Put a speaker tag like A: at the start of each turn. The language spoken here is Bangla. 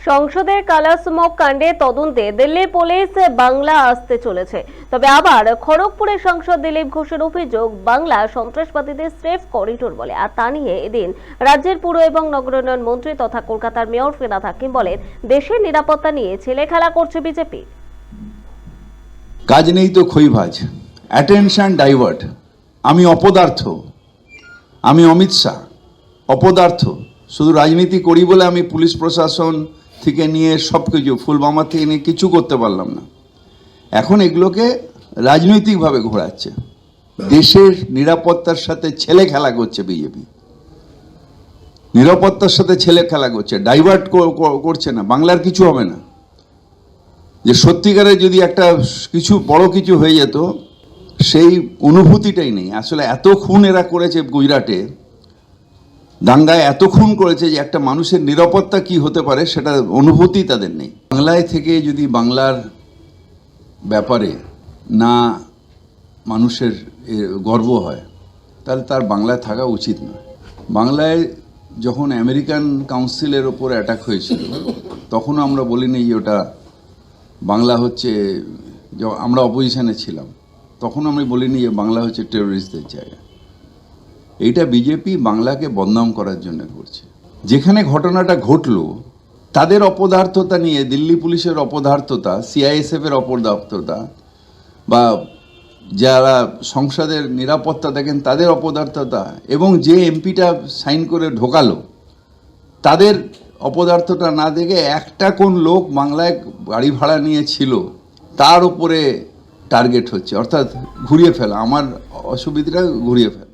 A: সংসদের কালাসমক কাণ্ডে তদন্তে দিল্লি পুলিশ বাংলা আসতে চলেছে। তবে আবার খড়গপুরের সাংসদ দিলীপ ঘোষের অভিযোগ বাংলা সন্ত্রাসবাদীদের সেফ করিডোর বলে। আর তা নিয়ে এদিন রাজ্যের পুর এবং নগরোন্নয়ন মন্ত্রী তথা কলকাতার মেয়র ফিরহাদ হাকিম বলেন, দেশের নিরাপত্তা নিয়ে ছেলে খেলা করছে বিজেপি।
B: কাজ নেই তো খইভাজ, অ্যাটেনশন ডাইভার্ট। আমি অপদার্থ, আমি অমিত শাহ অপদার্থ। শুধু রাজনীতি করি বলে আমি পুলিশ প্রশাসন থেকে নিয়ে সব কিছু ফুলবামা থেকে নিয়ে কিছু করতে পারলাম না। এখন এগুলোকে রাজনৈতিকভাবে ঘোরাচ্ছে। দেশের নিরাপত্তার সাথে ছেলে খেলা করছে বিজেপি, নিরাপত্তার সাথে ছেলে খেলা করছে, ডাইভার্ট করছে না। বাংলার কিছু হবে না। যে সত্যিকারে যদি একটা কিছু বড় কিছু হয়ে যেত, সেই অনুভূতিটাই নেই। আসলে এত খুন এরা করেছে, গুজরাটে দাঙ্গায় এত খুন করেছে যে একটা মানুষের নিরাপত্তা কি হতে পারে সেটা অনুভূতি তাদের নেই। বাংলায় থেকে যদি বাংলার ব্যাপারে না মানুষের গর্ব হয়, তাহলে তার বাংলায় থাকা উচিত নয়। বাংলায় যখন আমেরিকান কাউন্সিলের ওপর অ্যাটাক হয়েছিল, তখনও আমরা বলিনি যে ওটা বাংলা হচ্ছে, আমরা অপোজিশনে ছিলাম, তখন আমি বলিনি যে বাংলা হচ্ছে টেরোরিস্টদের জায়গা। এইটা বিজেপি বাংলাকে বদনাম করার জন্য করছে। যেখানে ঘটনাটা ঘটলো তাদের অপদার্থতা নিয়ে, দিল্লি পুলিশের অপদার্থতা, সিআইএসএফের অপদার্থতা, বা যারা সংসদের নিরাপত্তা দেখেন তাদের অপদার্থতা, এবং যে এমপিটা সাইন করে ঢোকালো তাদের অপদার্থতা না দেখে একটা কোন লোক বাংলায় গাড়ি ভাড়া নিয়েছিল তার উপরে টার্গেট হচ্ছে, অর্থাৎ ঘুরিয়ে ফেলা, আমার অসুবিধাটা ঘুরিয়ে ফেলা।